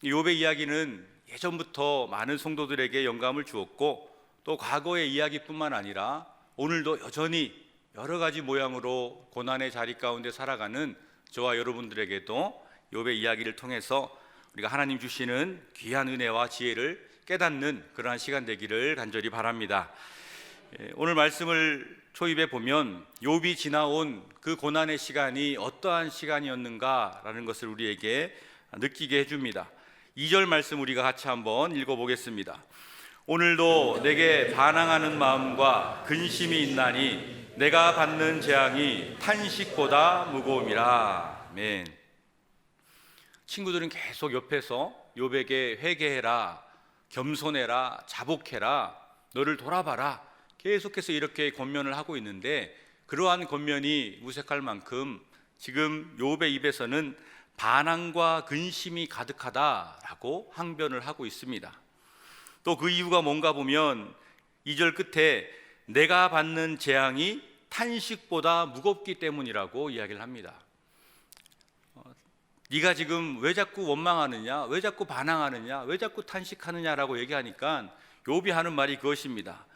욥의 이야기는 예전부터 많은 성도들에게 영감을 주었고 또 과거의 이야기뿐만 아니라 오늘도 여전히 여러 가지 모양으로 고난의 자리 가운데 살아가는 저와 여러분들에게도 욥의 이야기를 통해서 우리가 하나님 주시는 귀한 은혜와 지혜를 깨닫는 그러한 시간 되기를 간절히 바랍니다. 오늘 말씀을 초입에 보면 욥이 지나온 그 고난의 시간이 어떠한 시간이었는가라는 것을 우리에게 느끼게 해줍니다. 2절 말씀 우리가 같이 한번 읽어보겠습니다. 오늘도 내게 반항하는 마음과 근심이 있나니 내가 받는 재앙이 탄식보다 무거움이라. 아멘. 친구들은 계속 옆에서 욥에게 회개해라, 겸손해라, 자복해라, 너를 돌아봐라, 계속해서 이렇게 권면을 하고 있는데 그러한 권면이 무색할 만큼 지금 욥의 입에서는 반항과 근심이 가득하다라고 항변을 하고 있습니다. 또 그 이유가 뭔가 보면 2절 끝에 내가 받는 재앙이 탄식보다 무겁기 때문이라고 이야기를 합니다. 네가 지금 왜 자꾸 원망하느냐, 왜 자꾸 반항하느냐, 왜 자꾸 탄식하느냐라고 얘기하니까 욥이 하는 말이 그것입니다.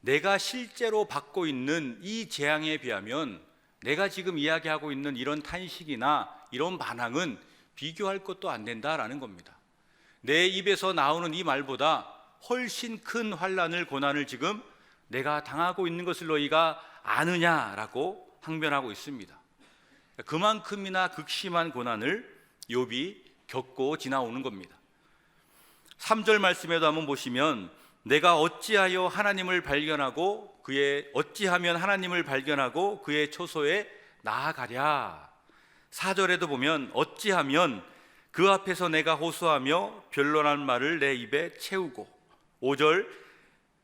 내가 실제로 받고 있는 이 재앙에 비하면 내가 지금 이야기하고 있는 이런 탄식이나 이런 반항은 비교할 것도 안 된다라는 겁니다. 내 입에서 나오는 이 말보다 훨씬 큰 환난을, 고난을 지금 내가 당하고 있는 것을 너희가 아느냐라고 항변하고 있습니다. 그만큼이나 극심한 고난을 욥이 겪고 지나오는 겁니다. 3절 말씀에도 한번 보시면 내가 어찌하면 하나님을 발견하고 그의 초소에 나아가랴. 4절에도 보면 어찌하면 그 앞에서 내가 호소하며 변론한 말을 내 입에 채우고, 5절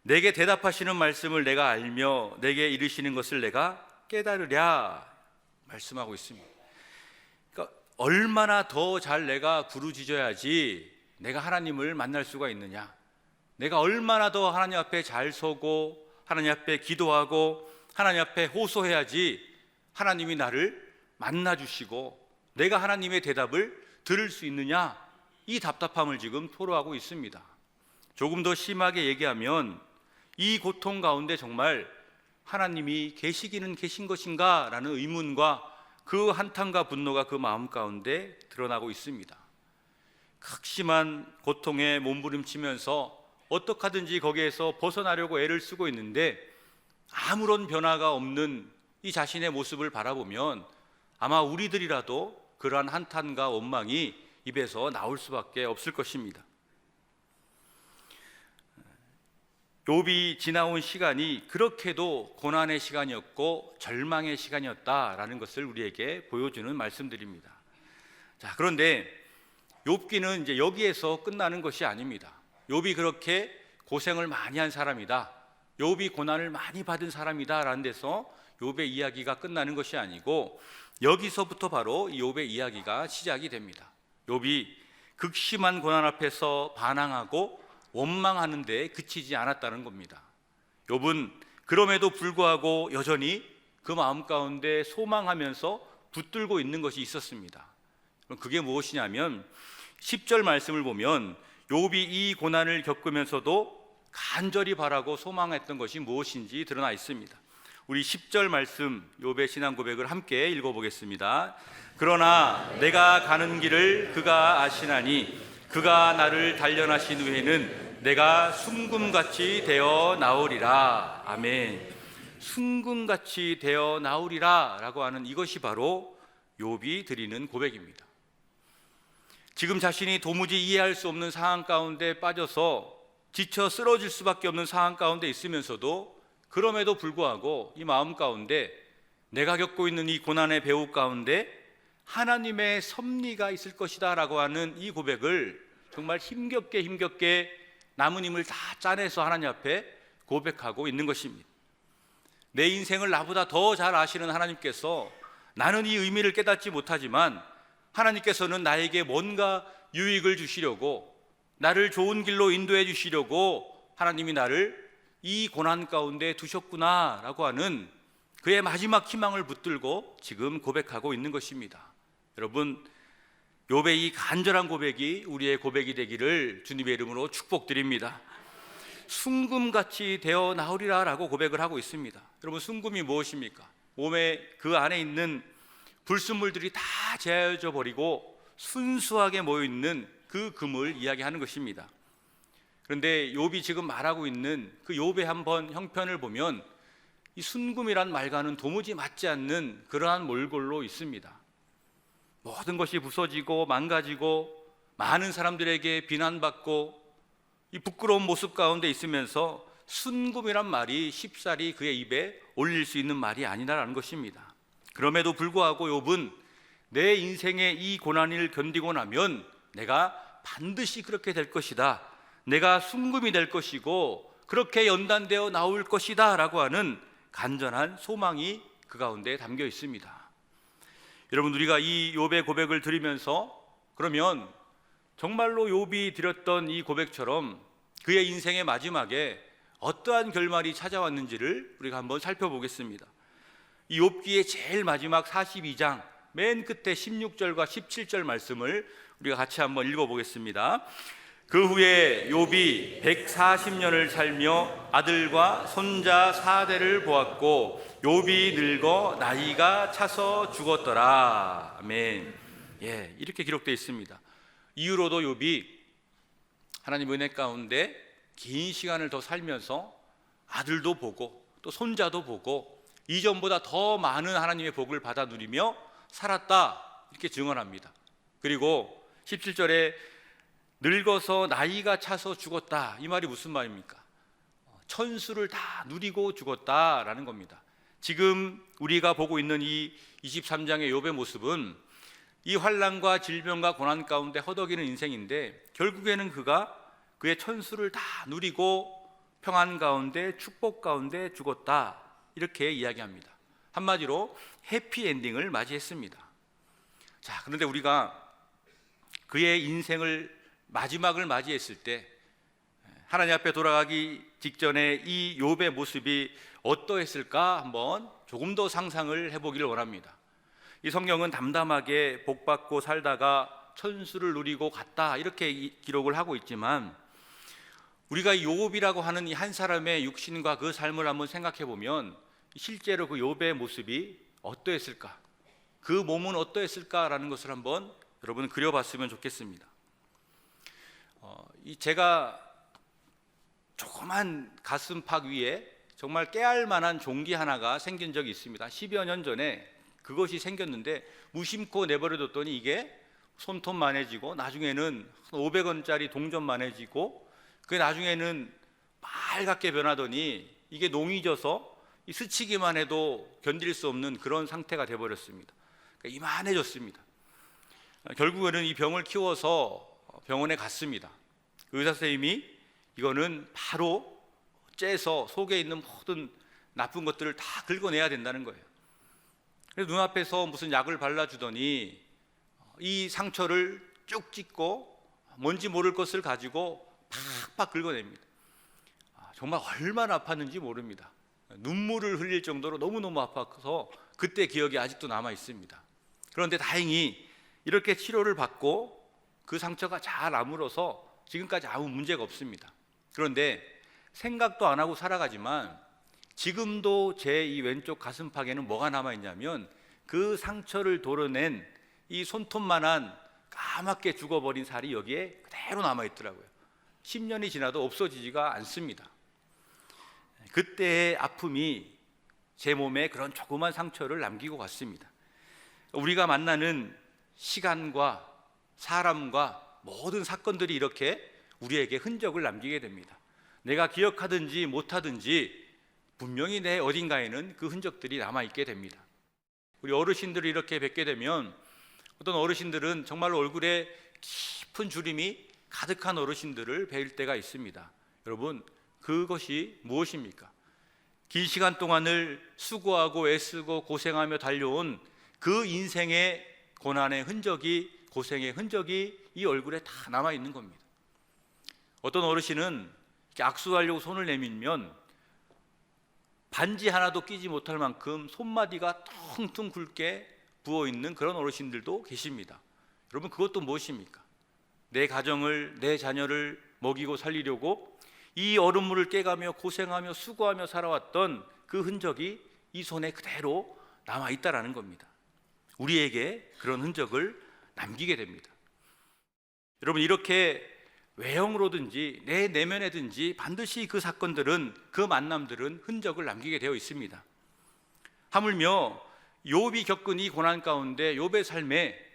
내게 대답하시는 말씀을 내가 알며 내게 이르시는 것을 내가 깨달으랴 말씀하고 있습니다. 그러니까 얼마나 더 잘 내가 부르짖어야지 내가 하나님을 만날 수가 있느냐, 내가 얼마나 더 하나님 앞에 잘 서고 하나님 앞에 기도하고 하나님 앞에 호소해야지 하나님이 나를 만나주시고 내가 하나님의 대답을 들을 수 있느냐, 이 답답함을 지금 토로하고 있습니다. 조금 더 심하게 얘기하면 이 고통 가운데 정말 하나님이 계시기는 계신 것인가 라는 의문과 그 한탄과 분노가 그 마음 가운데 드러나고 있습니다. 극심한 고통에 몸부림치면서 어떻게 하든지 거기에서 벗어나려고 애를 쓰고 있는데 아무런 변화가 없는 이 자신의 모습을 바라보면 아마 우리들이라도 그러한 한탄과 원망이 입에서 나올 수밖에 없을 것입니다. 욥이 지나온 시간이 그렇게도 고난의 시간이었고 절망의 시간이었다라는 것을 우리에게 보여주는 말씀들입니다. 자, 그런데 욥기는 이제 여기에서 끝나는 것이 아닙니다. 욥이 그렇게 고생을 많이 한 사람이다, 욥이 고난을 많이 받은 사람이다 라는 데서 욥의 이야기가 끝나는 것이 아니고 여기서부터 바로 욥의 이야기가 시작이 됩니다. 욥이 극심한 고난 앞에서 반항하고 원망하는 데 그치지 않았다는 겁니다. 욥은 그럼에도 불구하고 여전히 그 마음 가운데 소망하면서 붙들고 있는 것이 있었습니다. 그럼 그게 무엇이냐면 10절 말씀을 보면 욥이 이 고난을 겪으면서도 간절히 바라고 소망했던 것이 무엇인지 드러나 있습니다. 우리 10절 말씀 욥의 신앙 고백을 함께 읽어보겠습니다. 그러나 내가 가는 길을 그가 아시나니 그가 나를 단련하신 후에는 내가 순금같이 되어 나오리라. 아멘. 순금같이 되어 나오리라 라고 하는 이것이 바로 욥이 드리는 고백입니다. 지금 자신이 도무지 이해할 수 없는 상황 가운데 빠져서 지쳐 쓰러질 수밖에 없는 상황 가운데 있으면서도 그럼에도 불구하고 이 마음 가운데 내가 겪고 있는 이 고난의 배후 가운데 하나님의 섭리가 있을 것이다 라고 하는 이 고백을 정말 힘겹게 남은 힘을 다 짜내서 하나님 앞에 고백하고 있는 것입니다. 내 인생을 나보다 더 잘 아시는 하나님께서 나는 이 의미를 깨닫지 못하지만 하나님께서는 나에게 뭔가 유익을 주시려고, 나를 좋은 길로 인도해 주시려고 하나님이 나를 이 고난 가운데 두셨구나 라고 하는 그의 마지막 희망을 붙들고 지금 고백하고 있는 것입니다. 여러분, 욥의 이 간절한 고백이 우리의 고백이 되기를 주님의 이름으로 축복드립니다. 순금같이 되어 나오리라 라고 고백을 하고 있습니다. 여러분, 순금이 무엇입니까? 몸에 그 안에 있는 불순물들이 다 제하여져 버리고 순수하게 모여있는 그 금을 이야기하는 것입니다. 그런데 욥이 지금 말하고 있는 그 욥의 한번 형편을 보면 이 순금이란 말과는 도무지 맞지 않는 그러한 몰골로 있습니다. 모든 것이 부서지고 망가지고 많은 사람들에게 비난받고 이 부끄러운 모습 가운데 있으면서 순금이란 말이 쉽사리 그의 입에 올릴 수 있는 말이 아니라는 것입니다. 그럼에도 불구하고 욥은 내 인생의 이 고난을 견디고 나면 내가 반드시 그렇게 될 것이다, 내가 순금이 될 것이고 그렇게 연단되어 나올 것이다 라고 하는 간절한 소망이 그 가운데 담겨 있습니다. 여러분, 우리가 이 욥의 고백을 들으면서 그러면 정말로 욥이 드렸던 이 고백처럼 그의 인생의 마지막에 어떠한 결말이 찾아왔는지를 우리가 한번 살펴보겠습니다. 이 욥기의 제일 마지막 42장 맨 끝에 16절과 17절 말씀을 우리가 같이 한번 읽어보겠습니다. 그 후에 욥이 140년을 살며 아들과 손자 4대를 보았고 욥이 늙어 나이가 차서 죽었더라. 아멘. 이렇게 기록되어 있습니다. 이후로도 욥이 하나님 은혜 가운데 긴 시간을 더 살면서 아들도 보고 또 손자도 보고 이전보다 더 많은 하나님의 복을 받아 누리며 살았다, 이렇게 증언합니다. 그리고 17절에 늙어서 나이가 차서 죽었다, 이 말이 무슨 말입니까? 천수를 다 누리고 죽었다라는 겁니다. 지금 우리가 보고 있는 이 23장의 욥의 모습은 이 환난과 질병과 고난 가운데 허덕이는 인생인데 결국에는 그가 그의 천수를 다 누리고 평안 가운데 축복 가운데 죽었다, 이렇게 이야기합니다. 한마디로 해피엔딩을 맞이했습니다. 자, 그런데 우리가 그의 인생을 마지막을 맞이했을 때 하나님 앞에 돌아가기 직전에 이 욥의 모습이 어떠했을까 한번 조금 더 상상을 해보기를 원합니다. 이 성경은 담담하게 복받고 살다가 천수를 누리고 갔다, 이렇게 기록을 하고 있지만 우리가 욥이라고 하는 이 한 사람의 육신과 그 삶을 한번 생각해 보면 실제로 그 욥의 모습이 어떠했을까, 그 몸은 어떠했을까라는 것을 한번 여러분 그려봤으면 좋겠습니다. 제가 조그만 가슴팍 위에 정말 깨알 만한 종기 하나가 생긴 적이 있습니다. 10여 년 전에 그것이 생겼는데 무심코 내버려뒀더니 이게 손톱만해지고 나중에는 500원짜리 동전만해지고 그 나중에는 빨갛게 변하더니 이게 농이 져서 스치기만 해도 견딜 수 없는 그런 상태가 되어버렸습니다. 그러니까 이만해졌습니다. 결국에는 이 병을 키워서 병원에 갔습니다. 의사 선생님이 이거는 바로 째서 속에 있는 모든 나쁜 것들을 다 긁어내야 된다는 거예요. 그래서 눈앞에서 무슨 약을 발라주더니 이 상처를 쭉 찢고 뭔지 모를 것을 가지고 팍팍 긁어냅니다. 정말 얼마나 아팠는지 모릅니다. 눈물을 흘릴 정도로 너무너무 아파서 그때 기억이 아직도 남아 있습니다. 그런데 다행히 이렇게 치료를 받고 그 상처가 잘 아물어서 지금까지 아무 문제가 없습니다. 그런데 생각도 안 하고 살아가지만 지금도 제 이 왼쪽 가슴팍에는 뭐가 남아있냐면 그 상처를 도려낸 이 손톱만한 까맣게 죽어버린 살이 여기에 그대로 남아있더라고요. 10년이 지나도 없어지지가 않습니다. 그때의 아픔이 제 몸에 그런 조그만 상처를 남기고 갔습니다. 우리가 만나는 시간과 사람과 모든 사건들이 이렇게 우리에게 흔적을 남기게 됩니다. 내가 기억하든지 못하든지 분명히 내 어딘가에는 그 흔적들이 남아있게 됩니다. 우리 어르신들을 이렇게 뵙게 되면 어떤 어르신들은 정말로 얼굴에 깊은 주림이 가득한 어르신들을 뵐 때가 있습니다. 여러분, 그것이 무엇입니까? 긴 시간 동안을 수고하고 애쓰고 고생하며 달려온 그 인생의 고난의 흔적이, 고생의 흔적이 이 얼굴에 다 남아있는 겁니다. 어떤 어르신은 이렇게 악수하려고 손을 내밀면 반지 하나도 끼지 못할 만큼 손마디가 텅텅 굵게 부어있는 그런 어르신들도 계십니다. 여러분, 그것도 무엇입니까? 내 가정을, 내 자녀를 먹이고 살리려고 이 얼음물을 깨가며 고생하며 수고하며 살아왔던 그 흔적이 이 손에 그대로 남아있다라는 겁니다. 우리에게 그런 흔적을 남기게 됩니다. 여러분, 이렇게 외형으로든지 내 내면에든지 반드시 그 사건들은, 그 만남들은 흔적을 남기게 되어 있습니다. 하물며 욥이 겪은 이 고난 가운데 욥의 삶에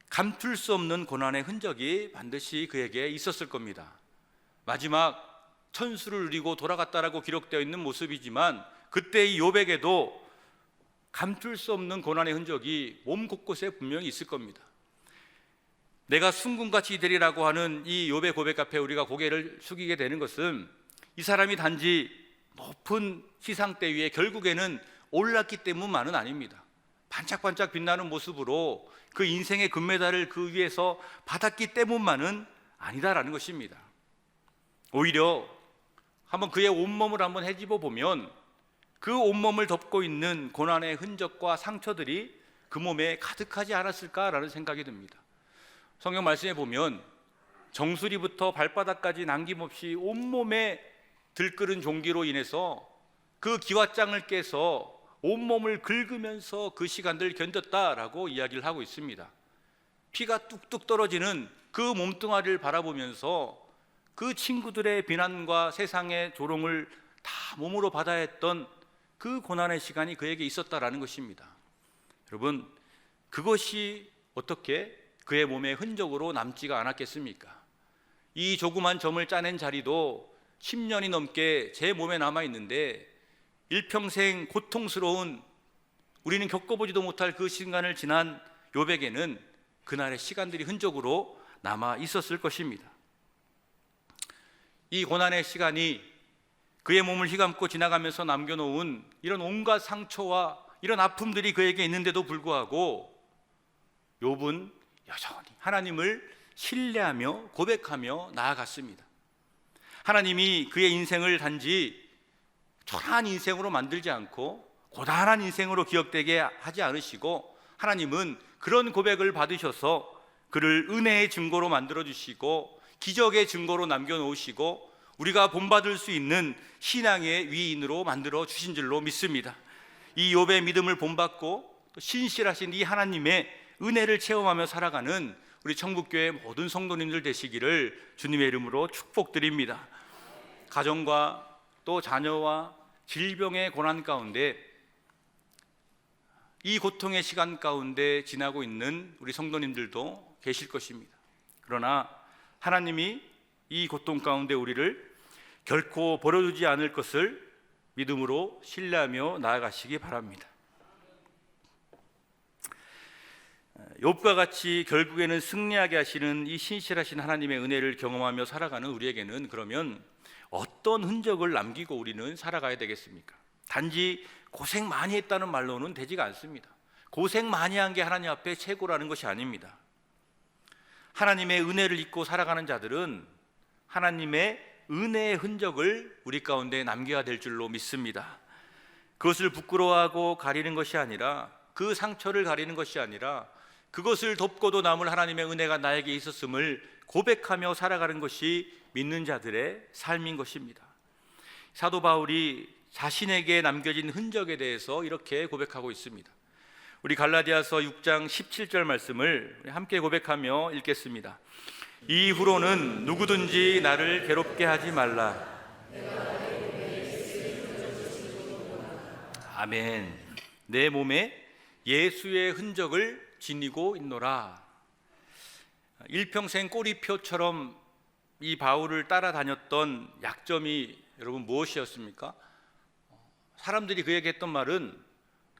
감출 수 없는 고난의 흔적이 반드시 그에게 있었을 겁니다. 마지막 천수를 누리고 돌아갔다라고 기록되어 있는 모습이지만 그때 이 욥에게도 감출 수 없는 고난의 흔적이 몸 곳곳에 분명히 있을 겁니다. 내가 순금같이 되리라고 하는 이 욥의 고백 앞에 우리가 고개를 숙이게 되는 것은 이 사람이 단지 높은 시상대 위에 결국에는 올랐기 때문만은 아닙니다. 반짝반짝 빛나는 모습으로 그 인생의 금메달을 그 위에서 받았기 때문만은 아니다라는 것입니다. 오히려 한번 그의 온몸을 한번 헤집어 보면 그 온몸을 덮고 있는 고난의 흔적과 상처들이 그 몸에 가득하지 않았을까라는 생각이 듭니다. 성경 말씀에 보면 정수리부터 발바닥까지 남김없이 온몸에 들끓은 종기로 인해서 그 기왓장을 깨서 온몸을 긁으면서 그 시간들을 견뎠다라고 이야기를 하고 있습니다. 피가 뚝뚝 떨어지는 그 몸뚱아리를 바라보면서 그 친구들의 비난과 세상의 조롱을 다 몸으로 받아야 했던 그 고난의 시간이 그에게 있었다라는 것입니다. 여러분, 그것이 어떻게 그의 몸의 흔적으로 남지가 않았겠습니까? 이 조그만 점을 짜낸 자리도 10년이 넘게 제 몸에 남아있는데 일평생 고통스러운, 우리는 겪어보지도 못할 그 시간을 지난 욥에게는 그날의 시간들이 흔적으로 남아 있었을 것입니다. 이 고난의 시간이 그의 몸을 휘감고 지나가면서 남겨놓은 이런 온갖 상처와 이런 아픔들이 그에게 있는데도 불구하고 욥은 여전히 하나님을 신뢰하며 고백하며 나아갔습니다. 하나님이 그의 인생을 단지 초라한 인생으로 만들지 않고 고단한 인생으로 기억되게 하지 않으시고 하나님은 그런 고백을 받으셔서 그를 은혜의 증거로 만들어주시고 기적의 증거로 남겨놓으시고 우리가 본받을 수 있는 신앙의 위인으로 만들어 주신 줄로 믿습니다. 이 욥의 믿음을 본받고 또 신실하신 이 하나님의 은혜를 체험하며 살아가는 우리 청북교회 모든 성도님들 되시기를 주님의 이름으로 축복드립니다. 가정과 또 자녀와 질병의 고난 가운데 이 고통의 시간 가운데 지나고 있는 우리 성도님들도 계실 것입니다. 그러나 하나님이 이 고통 가운데 우리를 결코 버려두지 않을 것을 믿음으로 신뢰하며 나아가시기 바랍니다. 욥과 같이 결국에는 승리하게 하시는 이 신실하신 하나님의 은혜를 경험하며 살아가는 우리에게는 그러면 어떤 흔적을 남기고 우리는 살아가야 되겠습니까? 단지 고생 많이 했다는 말로는 되지가 않습니다. 고생 많이 한 게 하나님 앞에 최고라는 것이 아닙니다. 하나님의 은혜를 잊고 살아가는 자들은 하나님의 은혜의 흔적을 우리 가운데 남겨야 될 줄로 믿습니다. 그것을 부끄러워하고 가리는 것이 아니라, 그 상처를 가리는 것이 아니라 그것을 덮고도 남을 하나님의 은혜가 나에게 있었음을 고백하며 살아가는 것이 믿는 자들의 삶인 것입니다. 사도 바울이 자신에게 남겨진 흔적에 대해서 이렇게 고백하고 있습니다. 우리 갈라디아서 6장 17절 말씀을 함께 고백하며 읽겠습니다. 이후로는 누구든지 나를 괴롭게 하지 말라. 아멘. 내 몸에 예수의 흔적을 지니고 있노라. 일평생 꼬리표처럼 이 바울을 따라다녔던 약점이 여러분 무엇이었습니까? 사람들이 그에게 했던 말은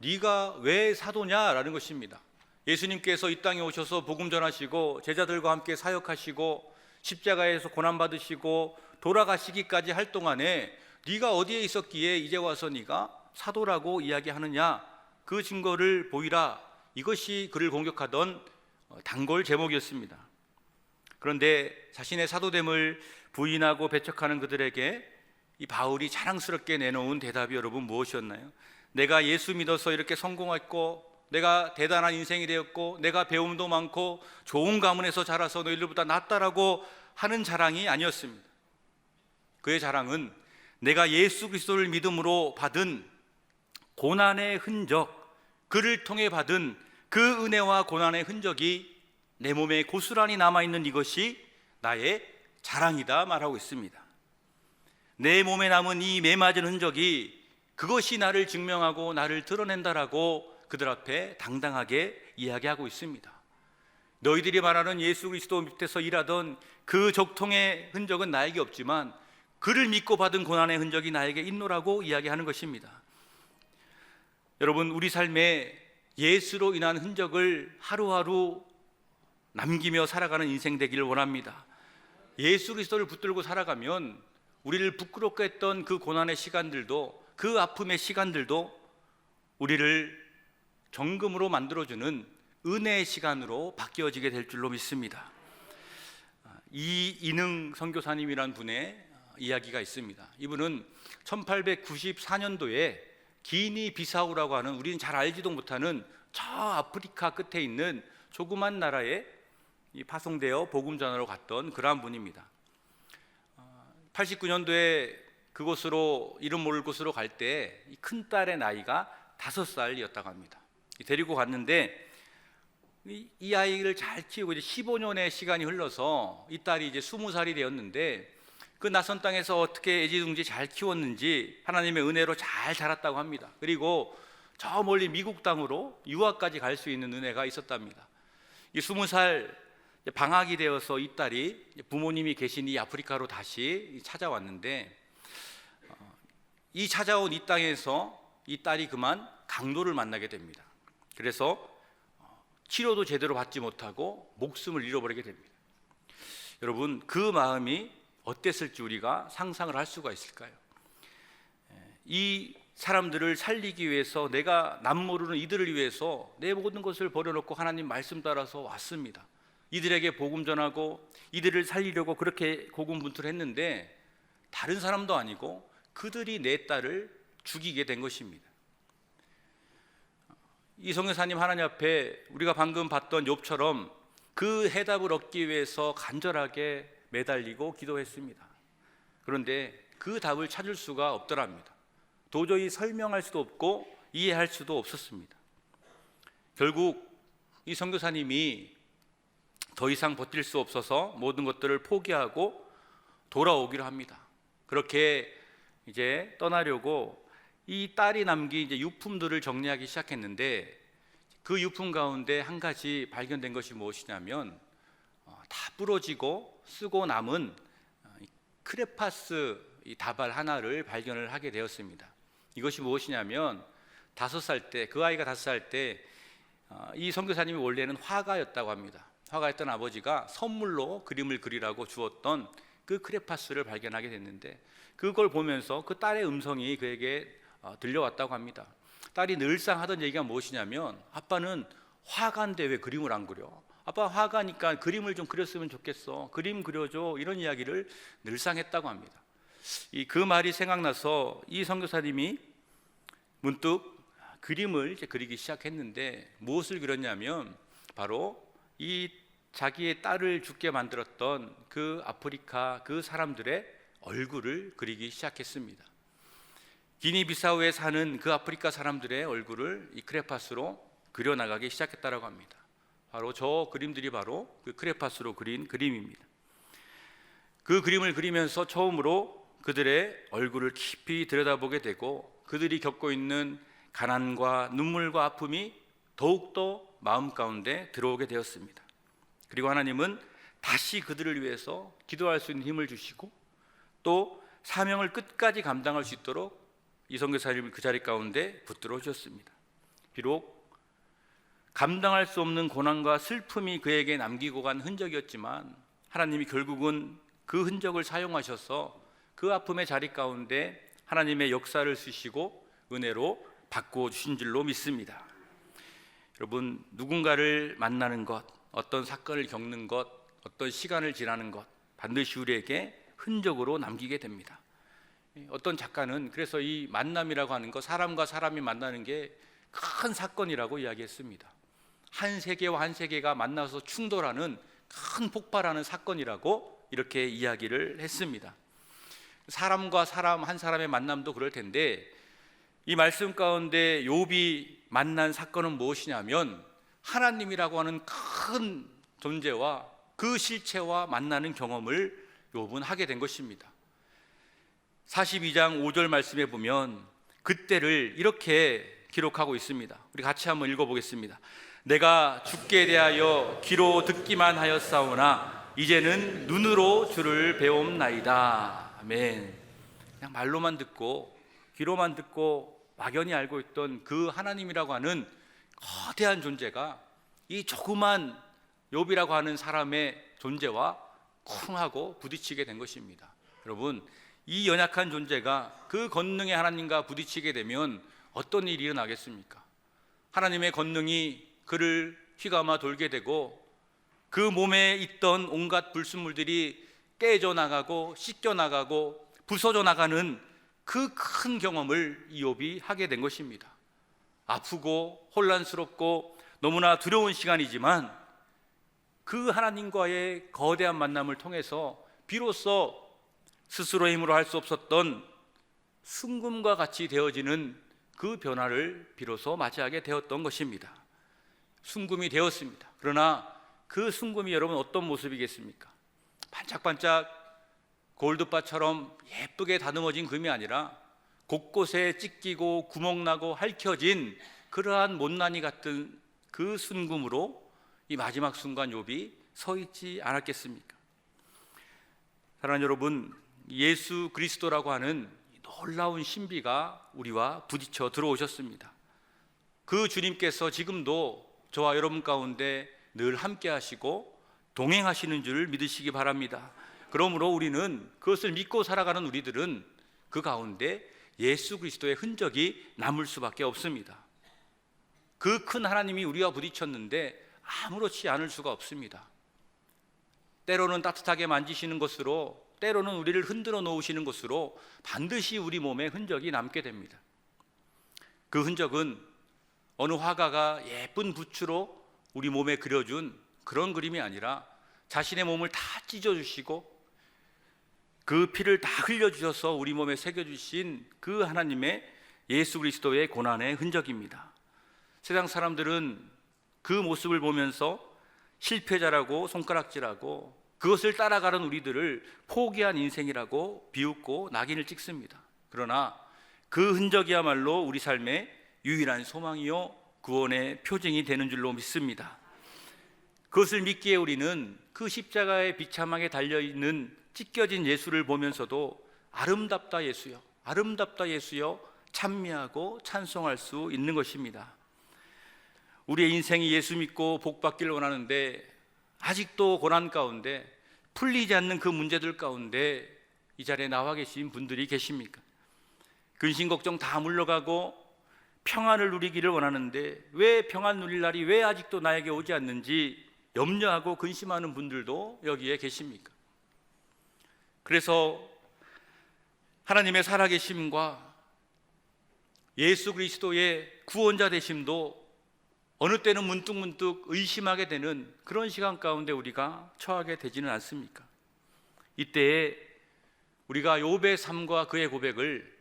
네가 왜 사도냐라는 것입니다. 예수님께서 이 땅에 오셔서 복음 전하시고 제자들과 함께 사역하시고 십자가에서 고난받으시고 돌아가시기까지 할 동안에 네가 어디에 있었기에 이제 와서 네가 사도라고 이야기하느냐, 그 증거를 보이라. 이것이 그를 공격하던 단골 제목이었습니다. 그런데 자신의 사도됨을 부인하고 배척하는 그들에게 이 바울이 자랑스럽게 내놓은 대답이 여러분 무엇이었나요? 내가 예수 믿어서 이렇게 성공했고 내가 대단한 인생이 되었고 내가 배움도 많고 좋은 가문에서 자라서 너희들보다 낫다라고 하는 자랑이 아니었습니다. 그의 자랑은 내가 예수 그리스도를 믿음으로 받은 고난의 흔적, 그를 통해 받은 그 은혜와 고난의 흔적이 내 몸에 고스란히 남아있는 이것이 나의 자랑이다 말하고 있습니다. 내 몸에 남은 이 매맞은 흔적이 그것이 나를 증명하고 나를 드러낸다라고 그들 앞에 당당하게 이야기하고 있습니다. 너희들이 말하는 예수 그리스도 밑에서 일하던 그 적통의 흔적은 나에게 없지만 그를 믿고 받은 고난의 흔적이 나에게 있노라고 이야기하는 것입니다. 여러분, 우리 삶에 예수로 인한 흔적을 하루하루 남기며 살아가는 인생 되기를 원합니다. 예수 그리스도를 붙들고 살아가면 우리를 부끄럽게 했던 그 고난의 시간들도, 그 아픔의 시간들도 우리를 정금으로 만들어주는 은혜의 시간으로 바뀌어지게 될 줄로 믿습니다. 이인흥 선교사님이란 분의 이야기가 있습니다. 이분은 1894년도에 기니비사우라고 하는, 우리는 잘 알지도 못하는 저 아프리카 끝에 있는 조그만 나라에 파송되어 복음 전하러 갔던 그러한 분입니다. 89년도에 그곳으로, 이름 모를 곳으로 갈 때 큰 딸의 나이가 5살이었다고 합니다. 데리고 갔는데 이 아이를 잘 키우고 이제 15년의 시간이 흘러서 이 딸이 이제 20살이 되었는데 그 낯선 땅에서 어떻게 애지중지 잘 키웠는지 하나님의 은혜로 잘 자랐다고 합니다. 그리고 저 멀리 미국 땅으로 유학까지 갈 수 있는 은혜가 있었답니다. 이 20살 방학이 되어서 이 딸이 부모님이 계신 이 아프리카로 다시 찾아왔는데, 이 찾아온 이 땅에서 이 딸이 그만 강도를 만나게 됩니다. 그래서 치료도 제대로 받지 못하고 목숨을 잃어버리게 됩니다. 여러분, 그 마음이 어땠을지 우리가 상상을 할 수가 있을까요? 이 사람들을 살리기 위해서, 내가 남 모르는 이들을 위해서 내 모든 것을 버려놓고 하나님 말씀 따라서 왔습니다. 이들에게 복음 전하고 이들을 살리려고 그렇게 고군분투했는데 다른 사람도 아니고 그들이 내 딸을 죽이게 된 것입니다. 이 선교사님 하나님 앞에 우리가 방금 봤던 욥처럼 그 해답을 얻기 위해서 간절하게 매달리고 기도했습니다. 그런데 그 답을 찾을 수가 없더랍니다. 도저히 설명할 수도 없고 이해할 수도 없었습니다. 결국 이 선교사님이 더 이상 버틸 수 없어서 모든 것들을 포기하고 돌아오기로 합니다. 그렇게 이제 떠나려고 이 딸이 남긴 이제 유품들을 정리하기 시작했는데, 그 유품 가운데 한 가지 발견된 것이 무엇이냐면 다 부러지고 쓰고 남은 크레파스 다발 하나를 발견을 하게 되었습니다. 이것이 무엇이냐면 5살 때, 그 아이가 5살 때 이 선교사님이 원래는 화가였다고 합니다. 화가였던 아버지가 선물로 그림을 그리라고 주었던 그 크레파스를 발견하게 됐는데, 그걸 보면서 그 딸의 음성이 그에게 들려왔다고 합니다. 딸이 늘상 하던 얘기가 무엇이냐면, 아빠는 화가인데 왜 그림을 안 그려? 아빠 화가니까 그림을 좀 그렸으면 좋겠어. 그림 그려줘. 이런 이야기를 늘상 했다고 합니다. 그 말이 생각나서 이 선교사님이 문득 그림을 이제 그리기 시작했는데, 무엇을 그렸냐면 바로 이 자기의 딸을 죽게 만들었던 그 아프리카 그 사람들의 얼굴을 그리기 시작했습니다. 기니비사우에 사는 그 아프리카 사람들의 얼굴을 이 크레파스로 그려나가기 시작했다고 합니다. 바로 저 그림들이 바로 그 크레파스로 그린 그림입니다. 그 그림을 그리면서 처음으로 그들의 얼굴을 깊이 들여다보게 되고, 그들이 겪고 있는 가난과 눈물과 아픔이 더욱더 마음 가운데 들어오게 되었습니다. 그리고 하나님은 다시 그들을 위해서 기도할 수 있는 힘을 주시고, 또 사명을 끝까지 감당할 수 있도록 이 선교사님을 그 자리 가운데 붙들어 주셨습니다. 비록 감당할 수 없는 고난과 슬픔이 그에게 남기고 간 흔적이었지만, 하나님이 결국은 그 흔적을 사용하셔서 그 아픔의 자리 가운데 하나님의 역사를 쓰시고 은혜로 바꾸어 주신 줄로 믿습니다. 여러분, 누군가를 만나는 것, 어떤 사건을 겪는 것, 어떤 시간을 지나는 것, 반드시 우리에게 흔적으로 남기게 됩니다. 어떤 작가는 그래서 이 만남이라고 하는 것, 사람과 사람이 만나는 게 큰 사건이라고 이야기했습니다. 한 세계와 한 세계가 만나서 충돌하는 큰 폭발하는 사건이라고 이렇게 이야기를 했습니다. 사람과 사람 한 사람의 만남도 그럴 텐데 이 말씀 가운데 욥이 만난 사건은 무엇이냐면 하나님이라고 하는 큰 존재와 그 실체와 만나는 경험을 욥은 하게 된 것입니다. 42장 5절 말씀에 보면 그때를 이렇게 기록하고 있습니다. 우리 같이 한번 읽어보겠습니다. 내가 주께 대하여 귀로 듣기만 하였사오나 이제는 눈으로 주를 배움나이다. 아멘. 그냥 말로만 듣고 귀로만 듣고 막연히 알고 있던 그 하나님이라고 하는 거대한 존재가 이 조그만 욥이라고 하는 사람의 존재와 쿵 하고 부딪히게 된 것입니다. 여러분, 이 연약한 존재가 그 권능의 하나님과 부딪히게 되면 어떤 일이 일어나겠습니까? 하나님의 권능이 그를 휘감아 돌게 되고 그 몸에 있던 온갖 불순물들이 깨져 나가고 씻겨 나가고 부서져 나가는 그 큰 경험을 이욥이 하게 된 것입니다. 아프고 혼란스럽고 너무나 두려운 시간이지만 그 하나님과의 거대한 만남을 통해서 비로소 스스로의 힘으로 할 수 없었던 순금과 같이 되어지는 그 변화를 비로소 맞이하게 되었던 것입니다. 순금이 되었습니다. 그러나 그 순금이 여러분 어떤 모습이겠습니까? 반짝반짝 골드바처럼 예쁘게 다듬어진 금이 아니라 곳곳에 찢기고 구멍나고 핥혀진 그러한 못난이 같은 그 순금으로 이 마지막 순간 욥이 서 있지 않았겠습니까? 사랑하는 여러분, 예수 그리스도라고 하는 놀라운 신비가 우리와 부딪혀 들어오셨습니다. 그 주님께서 지금도 저와 여러분 가운데 늘 함께 하시고 동행하시는 줄 믿으시기 바랍니다. 그러므로 우리는 그것을 믿고 살아가는 우리들은 그 가운데 예수 그리스도의 흔적이 남을 수밖에 없습니다. 그 큰 하나님이 우리와 부딪혔는데 아무렇지 않을 수가 없습니다. 때로는 따뜻하게 만지시는 것으로, 때로는 우리를 흔들어 놓으시는 것으로 반드시 우리 몸에 흔적이 남게 됩니다. 그 흔적은 어느 화가가 예쁜 붓으로 우리 몸에 그려준 그런 그림이 아니라 자신의 몸을 다 찢어주시고 그 피를 다 흘려주셔서 우리 몸에 새겨주신 그 하나님의 예수 그리스도의 고난의 흔적입니다. 세상 사람들은 그 모습을 보면서 실패자라고 손가락질하고 그것을 따라가는 우리들을 포기한 인생이라고 비웃고 낙인을 찍습니다. 그러나 그 흔적이야말로 우리 삶의 유일한 소망이요 구원의 표징이 되는 줄로 믿습니다. 그것을 믿기에 우리는 그 십자가의 비참하게 달려있는 찢겨진 예수를 보면서도 아름답다 예수여, 아름답다 예수여 찬미하고 찬송할 수 있는 것입니다. 우리의 인생이 예수 믿고 복 받기를 원하는데 아직도 고난 가운데 풀리지 않는 그 문제들 가운데 이 자리에 나와 계신 분들이 계십니까? 근심 걱정 다 물러가고 평안을 누리기를 원하는데 왜 평안 누릴 날이 왜 아직도 나에게 오지 않는지 염려하고 근심하는 분들도 여기에 계십니까? 그래서 하나님의 살아계심과 예수 그리스도의 구원자 되심도 어느 때는 문득문득 의심하게 되는 그런 시간 가운데 우리가 처하게 되지는 않습니까? 이때에 우리가 욥의 삶과 그의 고백을,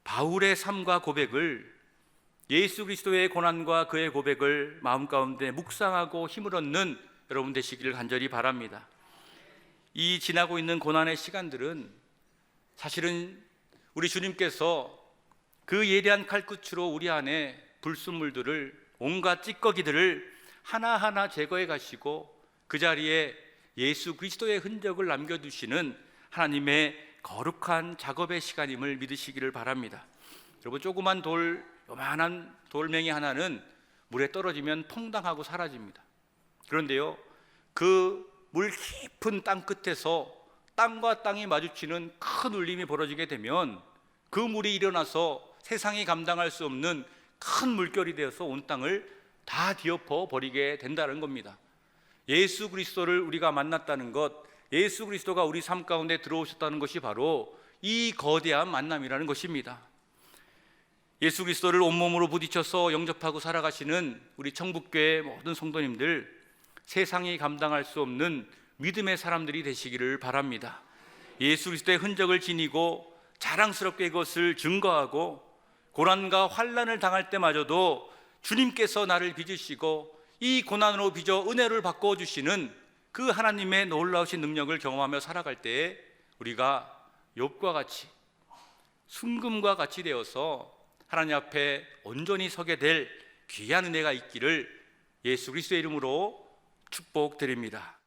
바울의 삶과 고백을, 예수 그리스도의 고난과 그의 고백을 마음 가운데 묵상하고 힘을 얻는 여러분 되시기를 간절히 바랍니다. 이 지나고 있는 고난의 시간들은 사실은 우리 주님께서 그 예리한 칼끝으로 우리 안에 불순물들을, 온갖 찌꺼기들을 하나하나 제거해 가시고 그 자리에 예수 그리스도의 흔적을 남겨두시는 하나님의 거룩한 작업의 시간임을 믿으시기를 바랍니다. 여러분, 조그만 돌, 요만한 돌멩이 하나는 물에 떨어지면 퐁당하고 사라집니다. 그런데요, 그 물 깊은 땅 끝에서 땅과 땅이 마주치는 큰 울림이 벌어지게 되면 그 물이 일어나서 세상이 감당할 수 없는 큰 물결이 되어서 온 땅을 다 뒤엎어 버리게 된다는 겁니다. 예수 그리스도를 우리가 만났다는 것, 예수 그리스도가 우리 삶 가운데 들어오셨다는 것이 바로 이 거대한 만남이라는 것입니다. 예수 그리스도를 온몸으로 부딪혀서 영접하고 살아가시는 우리 청북교회 모든 성도님들, 세상이 감당할 수 없는 믿음의 사람들이 되시기를 바랍니다. 예수 그리스도의 흔적을 지니고 자랑스럽게 그것을 증거하고 고난과 환난을 당할 때마저도 주님께서 나를 빚으시고 이 고난으로 빚어 은혜를 바꿔주시는 그 하나님의 놀라우신 능력을 경험하며 살아갈 때에 우리가 욥과 같이 순금과 같이 되어서 하나님 앞에 온전히 서게 될 귀한 은혜가 있기를 예수 그리스도의 이름으로 축복드립니다.